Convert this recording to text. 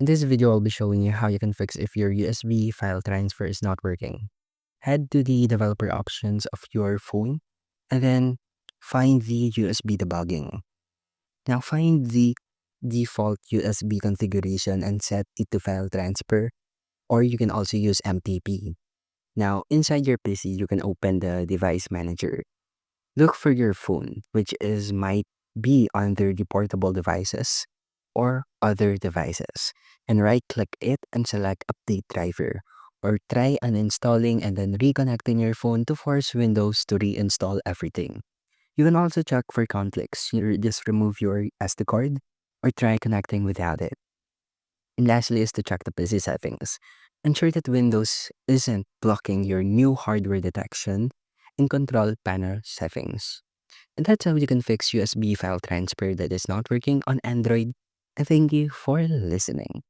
In this video, I'll be showing you how you can fix if your USB file transfer is not working. Head to the developer options of your phone and then find the USB debugging. Now find the default USB configuration and set it to file transfer, or you can also use MTP. Now inside your PC, you can open the device manager. Look for your phone, which might be under the portable devices or other devices, and right-click it and select Update Driver. Or try uninstalling and then reconnecting your phone to force Windows to reinstall everything. You can also check for conflicts. Just remove your SD card or try connecting without it. And lastly is to check the PC settings. Ensure that Windows isn't blocking your new hardware detection in control panel settings. And that's how you can fix USB file transfer that is not working on Android. And thank you for listening.